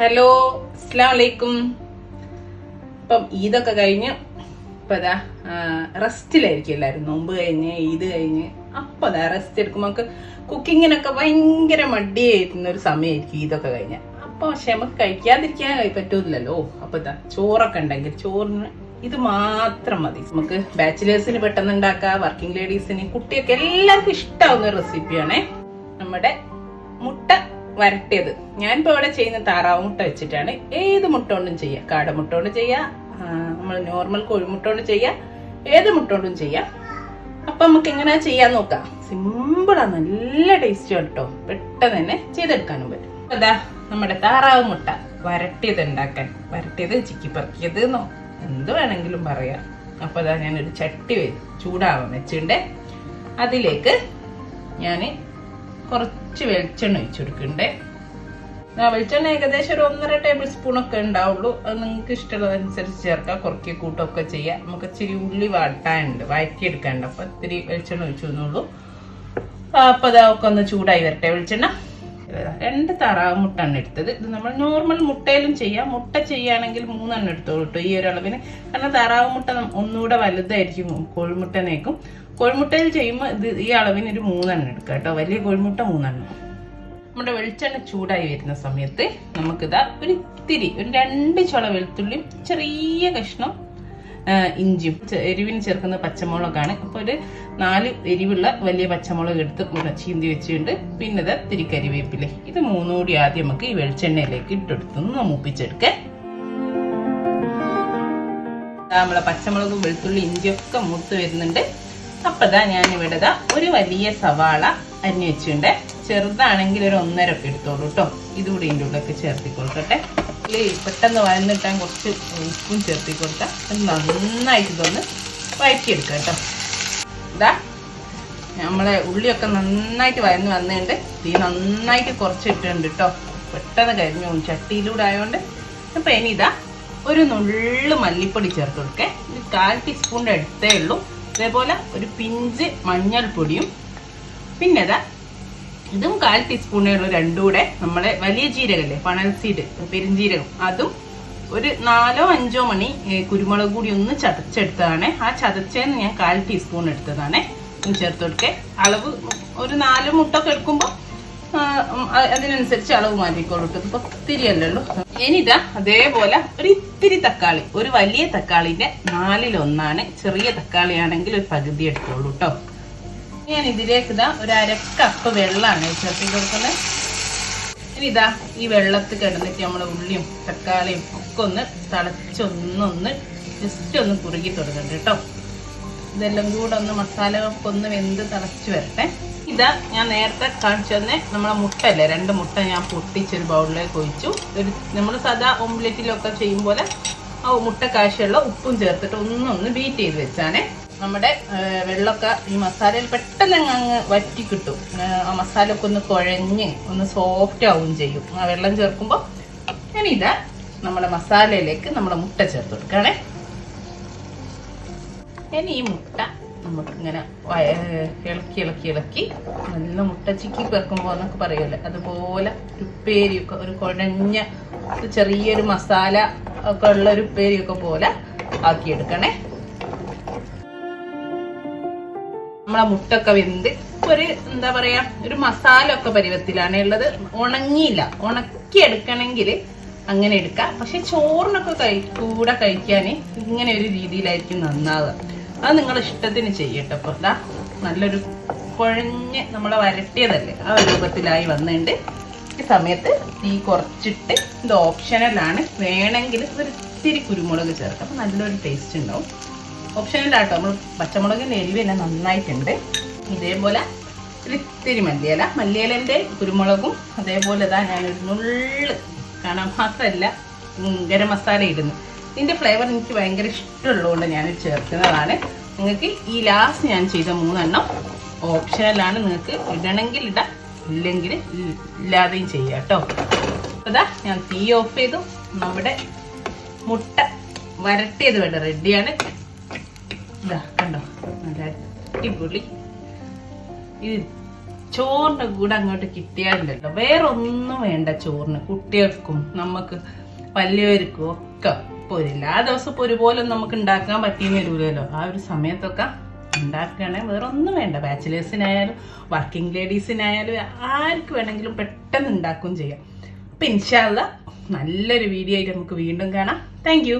Hello, അസ്സലാമു അലൈക്കും. ഇപ്പം ഈദൊക്കെ കഴിഞ്ഞ് ഇപ്പം അതാ റെസ്റ്റിലായിരിക്കും എല്ലാവരും. നോമ്പ് കഴിഞ്ഞ് ഈദ് കഴിഞ്ഞ് അപ്പം അതാ റെസ്റ്റ് എടുക്കുമ്പോൾ നമുക്ക് കുക്കിങ്ങിനൊക്കെ ഭയങ്കര മടിയായിരുന്ന ഒരു സമയമായിരിക്കും ഈദൊക്കെ കഴിഞ്ഞ്. അപ്പോൾ പക്ഷെ നമുക്ക് കഴിക്കാതിരിക്കാൻ പറ്റൂലല്ലോ. അപ്പം ഇതാ ചോറൊക്കെ ഉണ്ടെങ്കിൽ ചോറിന് ഇത് മാത്രം മതി. നമുക്ക് ബാച്ചിലേഴ്സിന് പെട്ടെന്ന് ഉണ്ടാക്കാം, വർക്കിംഗ് ലേഡീസിന്, കുട്ടിയൊക്കെ എല്ലാവർക്കും ഇഷ്ടമാവുന്ന ഒരു റെസിപ്പിയാണേ നമ്മുടെ മുട്ട വരട്ടിയത്. ഞാനിപ്പോൾ ഇവിടെ ചെയ്യുന്ന താറാവ് മുട്ട വെച്ചിട്ടാണ്. ഏത് മുട്ട കൊണ്ടും ചെയ്യാം, കാടമുട്ട കൊണ്ട് ചെയ്യാം, നമ്മൾ നോർമൽ കോഴിമുട്ട കൊണ്ട് ചെയ്യാം, ഏത് മുട്ട കൊണ്ടും ചെയ്യാം. അപ്പം നമുക്ക് എങ്ങനെ ചെയ്യാൻ നോക്കാം. സിമ്പിളാണ്, നല്ല ടേസ്റ്റിയാണ് കേട്ടോ. പെട്ടെന്ന് തന്നെ ചെയ്തെടുക്കാനും പറ്റും. അതാ നമ്മുടെ താറാവ് മുട്ട വരട്ടിയത് ഉണ്ടാക്കാൻ, വരട്ടിയത് ചിക്കി പറക്കിയത് എന്നോ എന്ത് വേണമെങ്കിലും പറയാം. അപ്പോൾ അതാ ഞാനൊരു ചട്ടി ചൂടാവാൻ വെച്ചിട്ടുണ്ട്. അതിലേക്ക് ഞാൻ കുറച്ച് വെളിച്ചെണ്ണ ഒഴിച്ചു കൊടുക്കണ്ടേ. വെളിച്ചെണ്ണ ഏകദേശം ഒരു 1.5 ടേബിൾ സ്പൂണൊക്കെ ഉണ്ടാവുള്ളൂ. അത് നിങ്ങൾക്ക് ഇഷ്ടമുള്ളതനുസരിച്ച് ചേർക്കാം, കുറയ്ക്കുക കൂട്ടമൊക്കെ ചെയ്യാം. നമുക്ക് ഇച്ചിരി ഉള്ളി വാട്ടാനുണ്ട്, വഴറ്റിയെടുക്കാനുണ്ട്. അപ്പോൾ ഇത്തിരി വെളിച്ചെണ്ണ ഒഴിച്ചു തന്നുള്ളൂ. അപ്പോൾ അതൊക്കെ ഒന്ന് ചൂടായി വരട്ടെ വെളിച്ചെണ്ണ. 2 താറാവ് മുട്ടാണ് എടുത്തത്. ഇത് നമ്മൾ നോർമൽ മുട്ടയിലും ചെയ്യാം. മുട്ട ചെയ്യുകയാണെങ്കിൽ 3 എണ്ണം എടുത്തോളൂ കേട്ടോ ഈ ഒരു അളവിന്. കാരണം താറാവ് മുട്ട ഒന്നുകൂടെ വലുതായിരിക്കും കോഴിമുട്ടനേക്കും. കോഴിമുട്ടയിൽ ചെയ്യുമ്പോൾ ഇത് ഈ അളവിന് ഒരു 3 എണ്ണം എടുക്കാം കേട്ടോ. വലിയ കോഴിമുട്ട 3 എണ്ണം. നമ്മുടെ വെളിച്ചെണ്ണ ചൂടായി വരുന്ന സമയത്ത് നമുക്കിതാ ഒരു 2 ചുള വെളുത്തുള്ളിയും ചെറിയ കഷ്ണം ഇഞ്ചിയും, എരിവിന് ചേർക്കുന്ന പച്ചമുളകാണ്. അപ്പോൾ ഒരു 4 എരിവുള്ള വലിയ പച്ചമുളക് എടുത്ത് ചീന്തി വെച്ചിട്ടുണ്ട്. പിന്നെ ഇത് ഇത്തിരി കരിവേപ്പില. ഇത് 3 കൂടി ആദ്യം നമുക്ക് ഈ വെളിച്ചെണ്ണയിലേക്ക് ഇട്ടെടുത്തൊന്ന് മൂപ്പിച്ചെടുക്കേ. നമ്മളെ പച്ചമുളകും വെളുത്തുള്ളി ഇഞ്ചിയൊക്കെ മൂത്ത് വരുന്നുണ്ട്. അപ്പതാ ഞാനിവിടെ ഒരു വലിയ സവാള അരിഞ്ഞു വെച്ചിട്ടുണ്ട്. ചെറുതാണെങ്കിൽ ഒരു 1.5 ഒക്കെ എടുത്തോളൂ കേട്ടോ. ഇതുകൂടി ഇതിൻ്റെ ഉള്ളിലൊക്കെ ചേർത്തി കൊടുക്കട്ടെ. പെട്ടെന്ന് വഴന്നിട്ടാൻ കുറച്ച് ഉപ്പും ചേർത്തി കൊടുക്കാം. നന്നായിട്ട് ഇതൊന്ന് വഴറ്റിയെടുക്കാം കേട്ടോ. ഇതാ നമ്മളെ ഉള്ളിയൊക്കെ നന്നായിട്ട് വഴന്ന് വന്നിട്ടുണ്ട്. തീ നന്നായിട്ട് കുറച്ചിട്ടുണ്ട് കേട്ടോ. പെട്ടെന്ന് കരിഞ്ഞു പോകും ചട്ടിയിലൂടെ ആയതുകൊണ്ട്. അപ്പം ഇനി ഇതാ ഒരു നുള്ളു മല്ലിപ്പൊടി ചേർത്ത് കൊടുക്കേ. ഇത് 1/4 ടീസ്പൂണിൻ്റെ അടുത്തേ ഉള്ളൂ. അതേപോലെ ഒരു പിഞ്ച് മഞ്ഞൾപ്പൊടിയും, പിന്നെ ഇതാ ഇതും 1/4 ടീസ്പൂണേ ഉള്ളൂ. 2 കൂടെ നമ്മളെ വലിയ ജീരകല്ലേ, പണൽ സീഡ്, പെരുംജീരകം, അതും ഒരു 4-5 മണി കുരുമുളക് കൂടി ഒന്ന് ചതച്ചെടുത്തതാണ്. ആ ചതച്ചേന്ന് ഞാൻ 1/4 ടീസ്പൂൺ എടുത്തതാണ്. ചേർത്ത് കൊടുക്കേ. അളവ് ഒരു 4 മുട്ടൊക്കെ എടുക്കുമ്പോൾ അതിനനുസരിച്ച് അളവ് മാറ്റിക്കോളൂ. ഇപ്പൊ ഒത്തിരി അല്ലല്ലോ. ഇനിതാ അതേപോലെ ഒരു ഇത്തിരി തക്കാളി, ഒരു വലിയ തക്കാളിന്റെ 4/1 ചെറിയ തക്കാളി ആണെങ്കിൽ ഒരു പകുതി എടുത്തോളൂ കേട്ടോ. ഞാൻ ഇതിലേക്ക് ഇതാ ഒരു 1/2 കപ്പ് വെള്ളമാണ് ചേർത്തി കൊടുക്കുന്നത്. ഇനി ഇതാ ഈ വെള്ളത്തിൽ കിടന്നിട്ട് നമ്മുടെ ഉള്ളിയും തക്കാളിയും ഒക്കെ ഒന്ന് തിളച്ചൊന്ന് ജസ്റ്റ് ഒന്ന് കുറുകി തുടങ്ങുന്നുണ്ട് കേട്ടോ. ഇതെല്ലാം കൂടെ ഒന്ന് മസാല ഒക്കെ ഒന്ന് വെന്ത് തിളച്ച് വരട്ടെ. ഇതാ ഞാൻ നേരത്തെ കാണിച്ചു തന്നെ നമ്മളെ മുട്ടല്ലേ, 2 മുട്ട ഞാൻ പൊട്ടിച്ചൊരു ബൗളിലേക്ക് ഒഴിച്ചു. നമ്മൾ സാധാ ഓംലെറ്റിലൊക്കെ ചെയ്യും പോലെ ആ മുട്ട കാശുള്ള ഉപ്പും ചേർത്തിട്ട് ഒന്ന് ബീറ്റ് ചെയ്ത് വെച്ചാണ്. നമ്മുടെ വെള്ളമൊക്കെ ഈ മസാലയിൽ പെട്ടെന്ന് അങ്ങ് വറ്റി കിട്ടും. ആ മസാല ഒക്കെ ഒന്ന് കുഴഞ്ഞ് ഒന്ന് സോഫ്റ്റ് ആവുകയും ചെയ്യും ആ വെള്ളം ചേർക്കുമ്പോൾ. ഇനി ഇതാ നമ്മുടെ മസാലയിലേക്ക് നമ്മുടെ മുട്ട ചേർത്ത് കൊടുക്കുകയാണേ. ഇനി ഈ മുട്ട നമുക്കിങ്ങനെ ഇളക്കി നല്ല മുട്ട ചിക്കി പെറുക്കുമ്പോൾ എന്നൊക്കെ പറയുമല്ലോ, അതുപോലെ ഒരു ഉപ്പേരിയൊക്കെ ഒരു കുഴഞ്ഞ ചെറിയൊരു മസാല ഒക്കെ ഉള്ള ഒരു ഉപ്പേരിയൊക്കെ പോലെ ആക്കിയെടുക്കണേ. നമ്മളെ മുട്ടൊക്കെ വെന്ത് ഒരു എന്താ പറയാ ഒരു മസാല ഒക്കെ പരുവത്തിലാണ് ഉള്ളത്. ഉണങ്ങിയില്ല, ഉണക്കി എടുക്കണമെങ്കിൽ അങ്ങനെ എടുക്കാം. പക്ഷെ ചോറിനൊക്കെ കൂടെ കഴിക്കാൻ ഇങ്ങനെ ഒരു രീതിയിലായിരിക്കും നന്നാവുക. അത് നിങ്ങളുടെ ഇഷ്ടത്തിന് ചെയ്യട്ടെ. അപ്പോൾ ഇതാ നല്ലൊരു കുഴഞ്ഞ് നമ്മളെ വരട്ടിയതല്ലേ ആ രൂപത്തിലായി വന്നിട്ടുണ്ട്. ഈ സമയത്ത് തീ കുറച്ചിട്ട്, ഇത് ഓപ്ഷണലാണ്, വേണമെങ്കിൽ ഒരു ഇത്തിരി കുരുമുളക് ചേർക്കാം. അപ്പം നല്ലൊരു ടേസ്റ്റ് ഉണ്ടാവും. ഓപ്ഷണലാട്ടോ. നമ്മൾ പച്ചമുളകിൻ്റെ എരിവ് തന്നെ നന്നായിട്ടുണ്ട്. ഇതേപോലെ ഒരു ഇത്തിരി മല്ലിയിലൻ്റെ കുരുമുളകും അതേപോലെ ഇതാ ഞാനൊരു നുള്ള് കാണാൻ മാത്രമല്ല ഗരം മസാല ഇടുന്നു. ഇതിൻ്റെ ഫ്ലേവർ എനിക്ക് ഭയങ്കര ഇഷ്ടമുള്ളതുകൊണ്ട് ഞാൻ ചേർക്കുന്നതാണ്. നിങ്ങൾക്ക് ഈ ലാസ്റ്റ് ഞാൻ ചെയ്ത 3 എണ്ണം ഓപ്ഷണലാണ്. നിങ്ങൾക്ക് ഇടണമെങ്കിൽ ഇടാം, ഇല്ലെങ്കിൽ ഇല്ലാതെയും ചെയ്യാം കേട്ടോ. അപ്പോൾ ഇതാ ഞാൻ തീ ഓഫ് ചെയ്തു. നമ്മുടെ മുട്ട വരട്ടിയത് വേണ്ട റെഡിയാണ്. ഇതാ കണ്ടോ, നല്ല അടിപൊളി. ഇത് ചോറിൻ്റെ കൂടെ അങ്ങോട്ട് കിട്ടിയാലുണ്ടല്ലോ വേറെ ഒന്നും വേണ്ട ചോറിന്. കുട്ടികൾക്കും നമുക്ക് വലിയവർക്കും ഒക്കെ ഇപ്പോൾ എല്ലാ ദിവസവും ഇപ്പോൾ ഒരുപോലെ നമുക്ക് ഉണ്ടാക്കാൻ പറ്റിയെന്ന് വരില്ലല്ലോ. ആ ഒരു സമയത്തൊക്കെ ഉണ്ടാക്കുകയാണെങ്കിൽ വേറെ ഒന്നും വേണ്ട. ബാച്ചിലേഴ്സിനായാലും വർക്കിംഗ് ലേഡീസിനായാലും ആർക്ക് വേണമെങ്കിലും പെട്ടെന്ന് ഉണ്ടാക്കുകയും ചെയ്യാം. അപ്പം ഇൻഷാ അല്ലാഹ് നല്ലൊരു വീഡിയോ ആയിട്ട് നമുക്ക് വീണ്ടും കാണാം. Thank you.